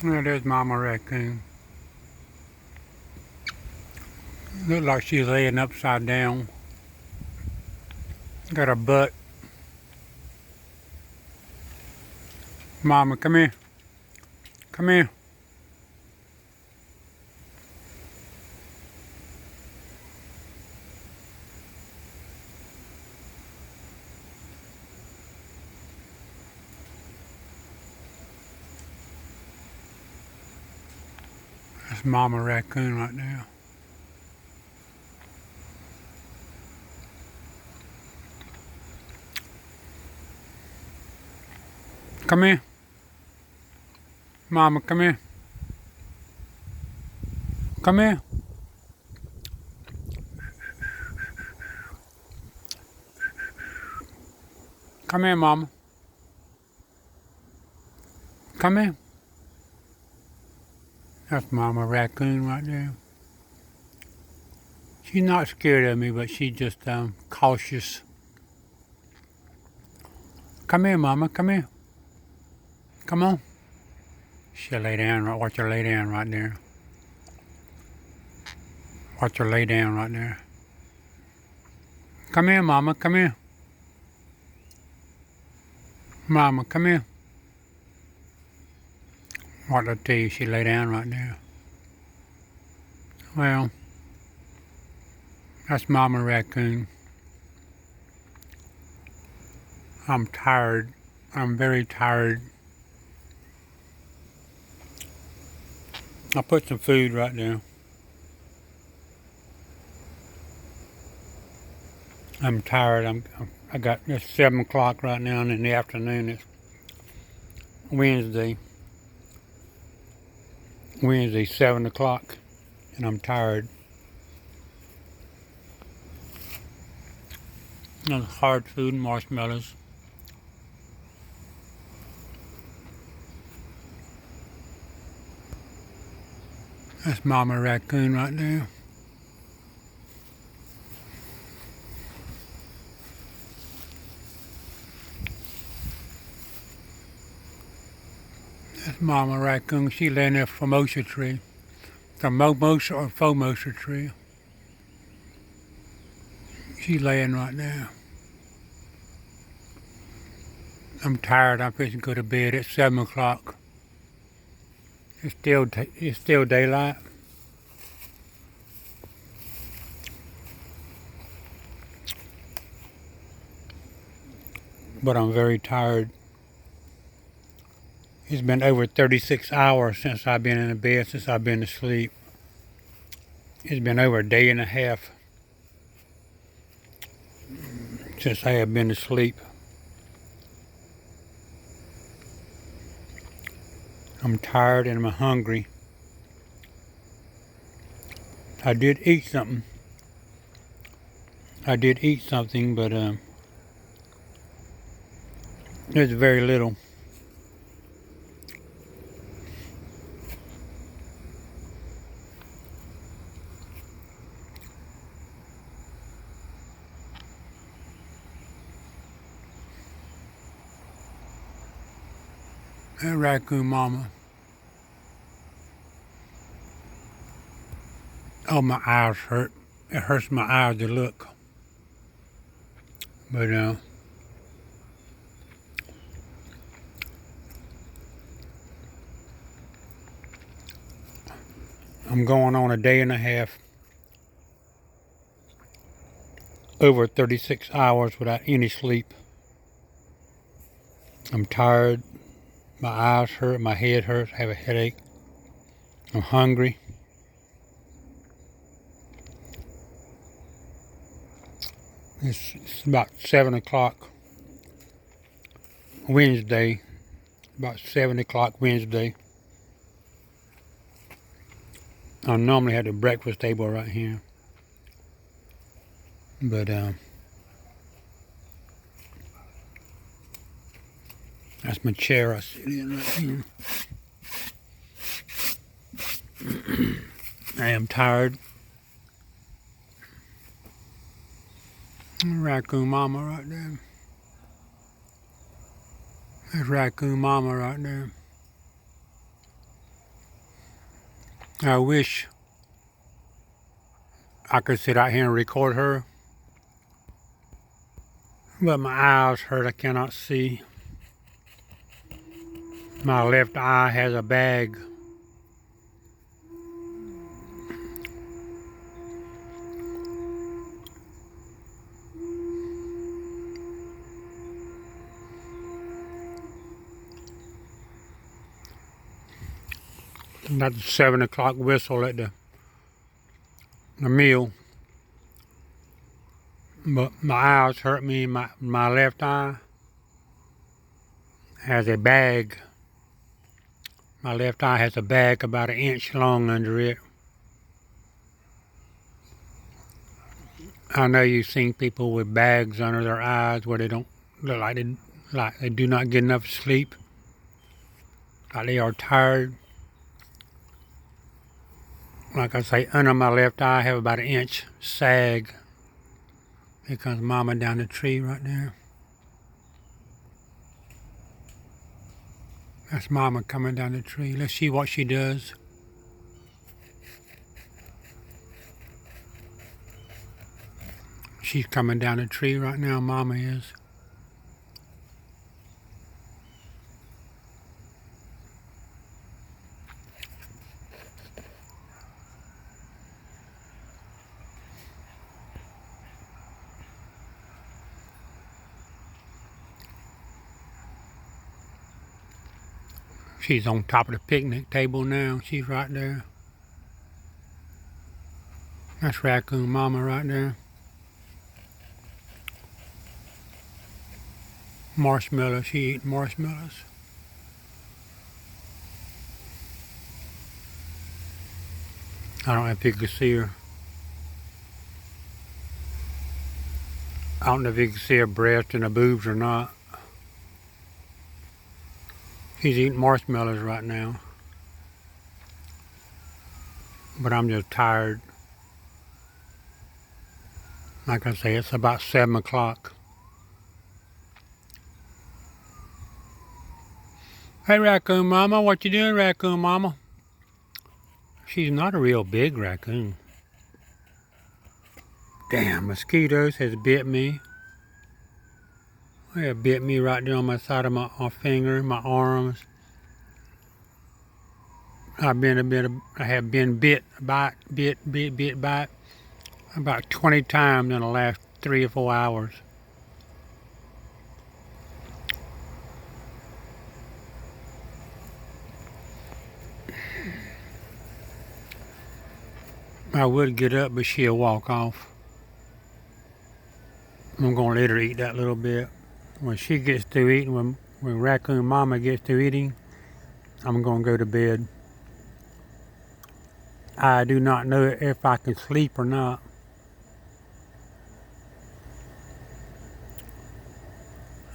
Well, there's Mama Raccoon. Look like she's laying upside down. Got her butt. Mama, come here. Come here. That's Mama Raccoon right there. Come here. Mama, come here. Come here. Come here, Mama. Come here. That's Mama Raccoon right there. She's not scared of me, but she's just cautious. Come here, Mama. Come here. Come on. She'll lay down. Watch her lay down right there. Watch her lay down right there. Come here, Mama. Come here. Mama, come here. What I tell you, she lay down right there. Well, that's Mama Raccoon. I'm tired. I'm very tired. I'll put some food right there. I'm tired. I got it's 7 o'clock right now, and in the afternoon it's Wednesday. Wednesday, 7 o'clock, and I'm tired. And hard food and marshmallows. That's Mama Raccoon right there. That's Mama Raccoon. She laying in a formosa tree. The mimosa or formosa tree. She's laying right there. I'm tired. I'm fixing to go to bed at 7 o'clock. It's still daylight. But I'm very tired. It's been over 36 hours since I've been in the bed, since I've been asleep. It's been over a day and a half since I have been asleep. I'm tired and I'm hungry. I did eat something. But there's very little. That Raccoon Mama. Oh, my eyes hurt. It hurts my eyes to look. But I'm going on a day and a half. Over 36 hours without any sleep. I'm tired. My eyes hurt. My head hurts. I have a headache. I'm hungry. It's about 7 o'clock Wednesday. About 7 o'clock Wednesday. I normally have the breakfast table right here. But that's my chair I sit in right here. I am tired. Raccoon Mama right there. That's Raccoon Mama right there. I wish I could sit out here and record her, but my eyes hurt. I cannot see. My left eye has a bag. That's the 7 o'clock whistle at the meal. But my eyes hurt me. My left eye has a bag. My left eye has a bag about 1 inch long under it. I know you've seen people with bags under their eyes where they don't look like they do not get enough sleep, like they are tired. Like I say, under my left eye I have about 1 inch sag. Here comes Mama down the tree right there. That's Mama coming down the tree. Let's see what she does. She's coming down the tree right now, Mama is. She's on top of the picnic table now. She's right there. That's Raccoon Mama right there. Marshmallows. She eating marshmallows. I don't know if you can see her. I don't know if you can see her breast and her boobs or not. She's eating marshmallows right now. But I'm just tired. Like I say, it's about 7 o'clock. Hey, Raccoon Mama, what you doing, Raccoon Mama? She's not a real big raccoon. Damn, mosquitoes has bit me. They have bit me right there on my side of my finger, my arms. I have been bit about 20 times in the last 3 or 4 hours. I would get up, but she'll walk off. I'm gonna let her eat that little bit. When she gets through eating, when Raccoon Mama gets through eating, I'm gonna go to bed. I do not know if I can sleep or not.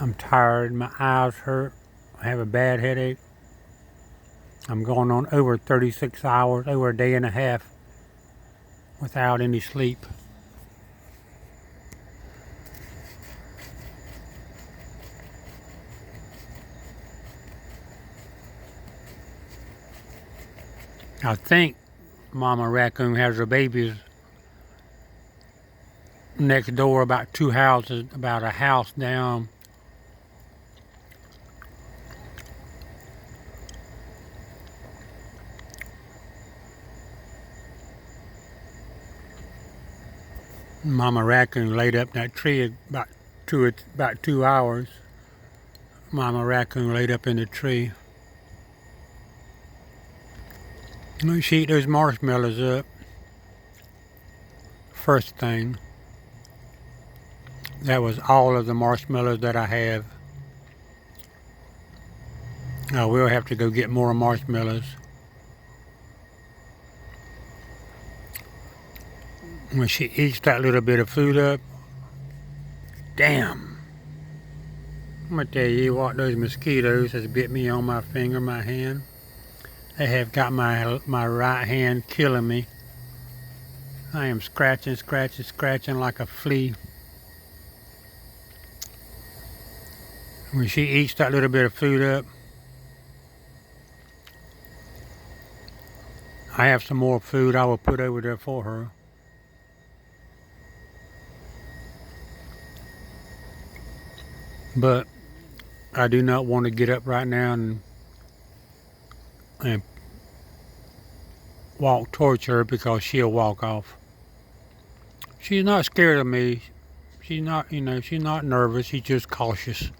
I'm tired, my eyes hurt, I have a bad headache. I'm going on over 36 hours, over a day and a half without any sleep. I think Mama Raccoon has her babies next door, about 2 houses, about a house down. Mama Raccoon laid up in that tree about 2 hours. Mama Raccoon laid up in the tree. She ate those marshmallows up. First thing. That was all of the marshmallows that I have. I will have to go get more marshmallows. When she eats that little bit of food up, damn. I'm gonna tell you what, those mosquitoes has bit me on my finger, my hand. They have got my right hand killing me. I am scratching like a flea. When she eats that little bit of food up, I have some more food I will put over there for her. But I do not want to get up right now and walk towards her because she'll walk off. She's not scared of me. She's not, she's not nervous. She's just cautious.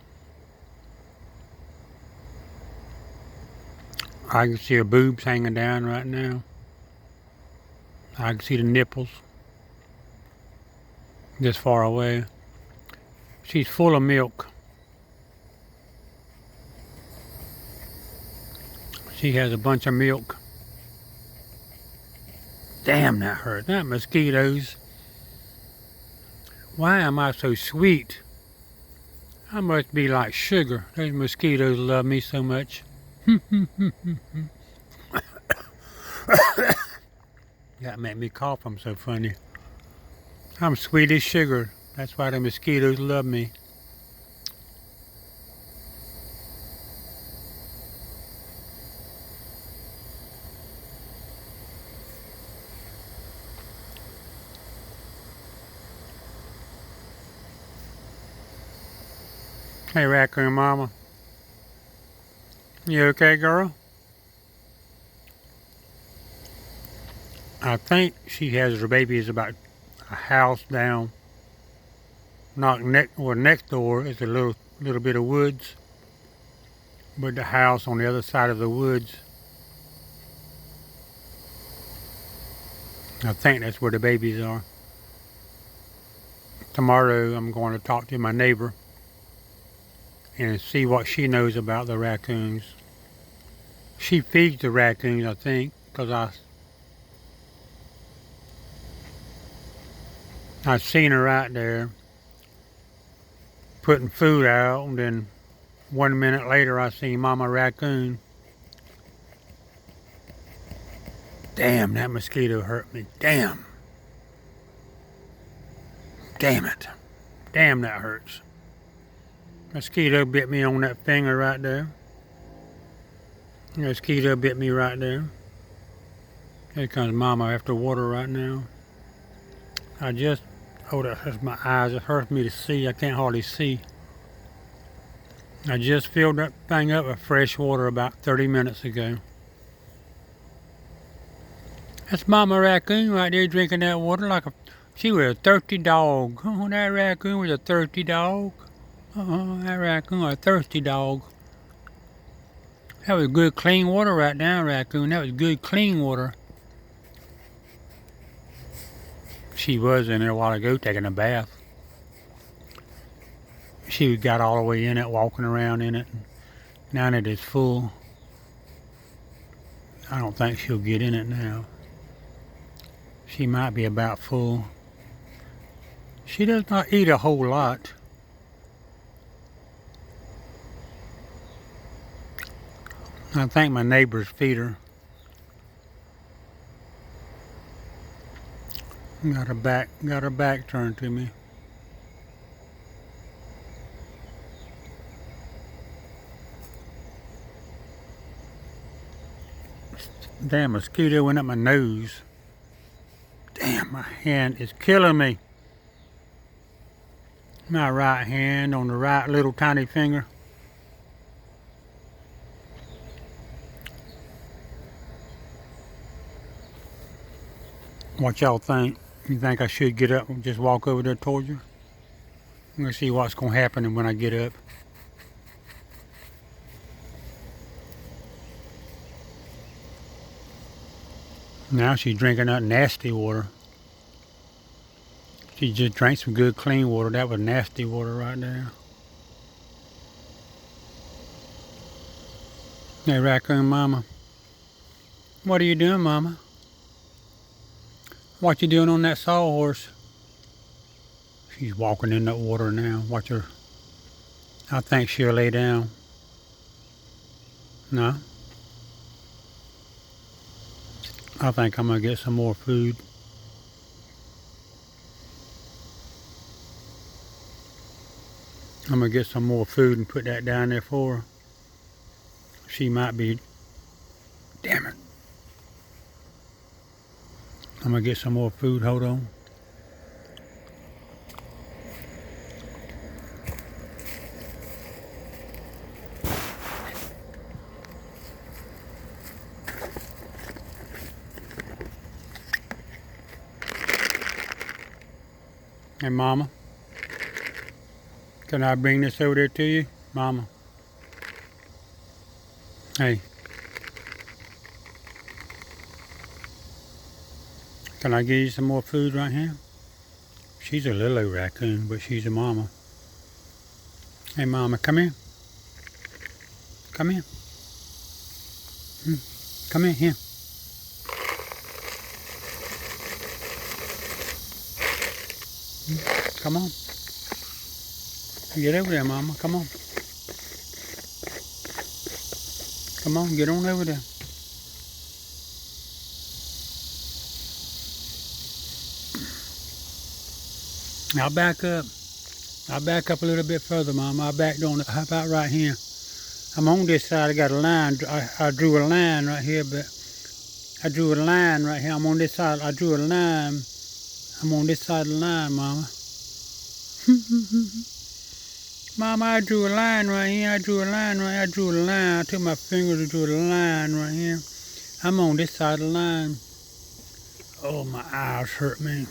I can see her boobs hanging down right now. I can see the nipples this far away. She's full of milk. She has a bunch of milk. Damn, that hurt. That mosquitoes. Why am I so sweet? I must be like sugar. Those mosquitoes love me so much. That made me cough. I'm so funny. I'm sweet as sugar. That's why the mosquitoes love me. Hey, Raccoon Mama. You okay, girl? I think she has her babies about a house down. Next door is a little bit of woods, but the house on the other side of the woods. I think that's where the babies are. Tomorrow I'm going to talk to my neighbor and see what she knows about the raccoons. She feeds the raccoons, I think, because I've seen her out there putting food out, and then 1 minute later I see Mama Raccoon. Damn, that mosquito hurt me. Damn. Damn it. Damn, that hurts. Mosquito bit me on that finger right there. Mosquito bit me right there. Here comes Mama after water right now. Oh, that hurts my eyes. It hurts me to see. I can't hardly see. I just filled that thing up with fresh water about 30 minutes ago. That's Mama Raccoon right there drinking that water like she was a thirsty dog. Oh, that raccoon was a thirsty dog. That raccoon was a thirsty dog. That was good clean water right now, Raccoon. That was good clean water. She was in there a while ago taking a bath. She got all the way in it, walking around in it. Now that it's full, I don't think she'll get in it now. She might be about full. She does not eat a whole lot. I think my neighbors feed her. Got her back turned to me. Damn mosquito went up my nose. Damn, my hand is killing me. My right hand on the right little tiny finger. What y'all think? You think I should get up and just walk over there towards you? I'm gonna see what's gonna happen when I get up. Now she's drinking that nasty water. She just drank some good clean water. That was nasty water right there. Hey, Raccoon Mama. What are you doing, Mama? What you doing on that sawhorse? She's walking in that water now. Watch her. I think she'll lay down. No? I think I'm gonna get some more food. I'm gonna get some more food and put that down there for her. She might be. Damn it. I'm gonna get some more food. Hold on. Hey, Mama. Can I bring this over there to you? Mama. Hey. Can I give you some more food right here? She's a little raccoon, but she's a mama. Hey, Mama, come here. Come here. Come in here. Come on. Get over there, Mama. Come on. Come on, get on over there. I'll back up. I'll back up a little bit further, Mama. I'll back on. How about right here? I'm on this side. I got a line. I drew a line right here, but I drew a line right here. I'm on this side. I drew a line. I'm on this side of the line, Mama. Mama, I drew a line right here. I drew a line right here. I drew a line. I took my fingers and drew a line right here. I'm on this side of the line. Oh, my eyes hurt me.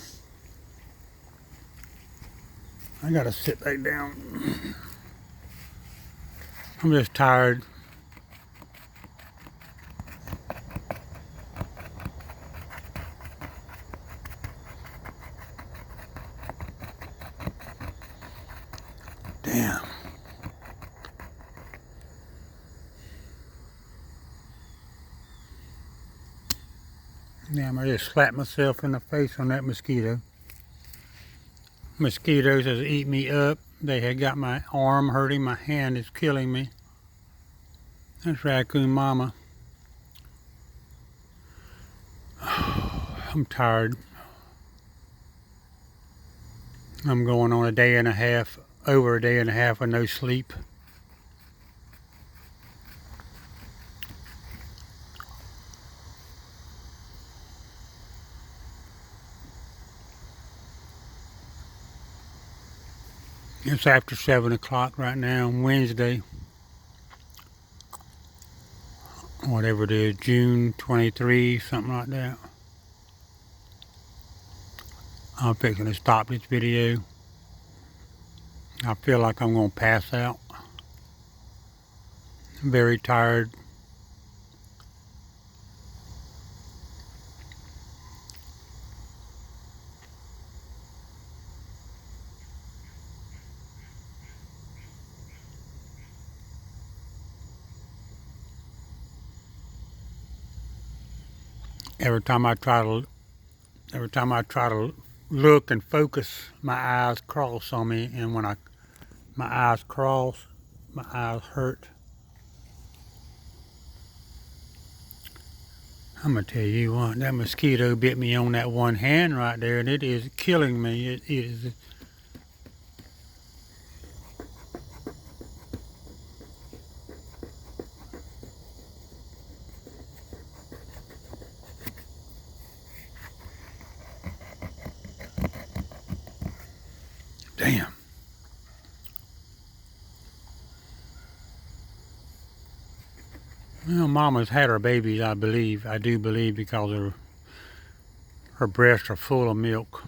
I gotta sit back down. I'm just tired. Damn. Damn, I just slapped myself in the face on that mosquito. Mosquitoes has eat me up. They had got my arm hurting. My hand is killing me. That's Raccoon Mama. I'm tired. I'm going on a day and a half, over a day and a half with no sleep. It's after 7 o'clock right now on Wednesday. Whatever it is, June 23, something like that. I'm fixing to stop this video. I feel like I'm going to pass out. I'm very tired. Every time I try to look and focus, my eyes cross on me, and when my eyes cross, my eyes hurt. I'm gonna tell you what, that mosquito bit me on that one hand right there, and it is killing me. It is. Damn. Well, Mama's had her babies, I believe. I do believe, because her breasts are full of milk.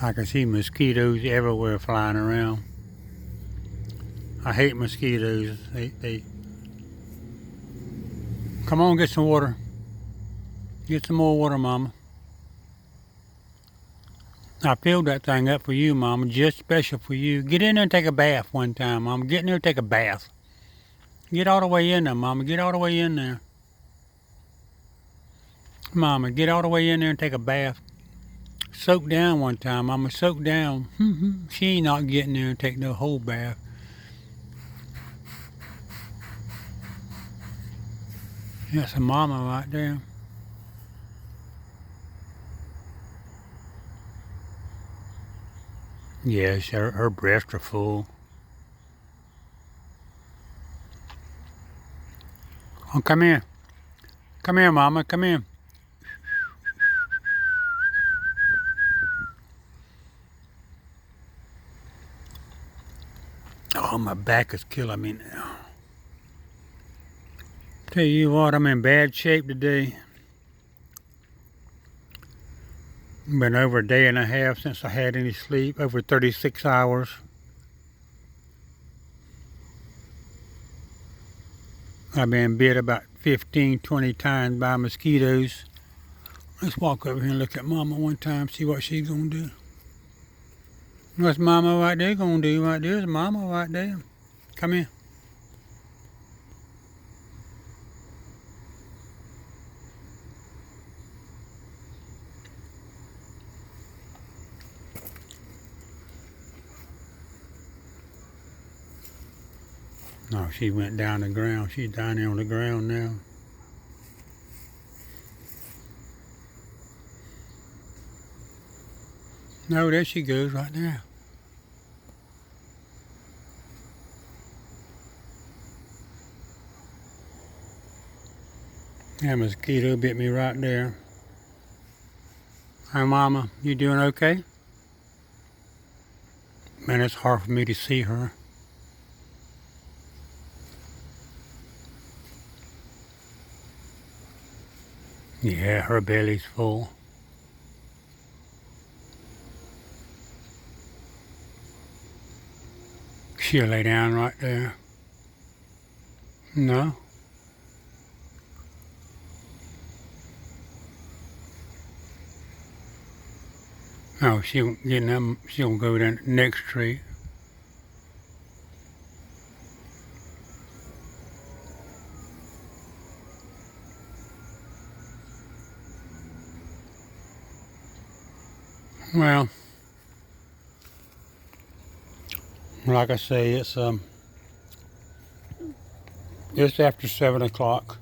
I can see mosquitoes everywhere flying around. I hate mosquitoes. They Come on, get some water. Get some more water, Mama. I filled that thing up for you, Mama, just special for you. Get in there and take a bath one time, Mama. Get in there and take a bath. Get all the way in there, Mama. Get all the way in there. Mama, get all the way in there and take a bath. Soak down one time, Mama. Soak down. She ain't not getting there and take no whole bath. That's a Mama right there. Yes, her breasts are full. Oh, come here. Come here, Mama. Come here. Oh, my back is killing me now. Tell you what, I'm in bad shape today. Been over a day and a half since I had any sleep, over 36 hours. I've been bit about 15, 20 times by mosquitoes. Let's walk over here and look at Mama one time, see what she's gonna do. What's Mama right there gonna do? Right there's Mama right there. Come here. No, she went down the ground. She's down there on the ground now. No, there she goes right there. That mosquito bit me right there. Hi, Mama. You doing okay? Man, it's hard for me to see her. Yeah, her belly's full. She'll lay down right there. No? Oh, she'll go down the next tree. Well, like I say, it's after 7 o'clock.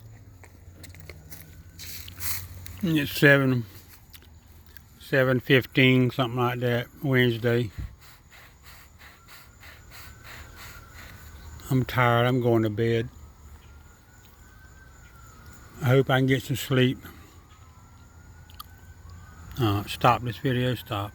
It's 7:15, something like that, Wednesday. I'm tired. I'm going to bed. I hope I can get some sleep. Stop this video. Stop.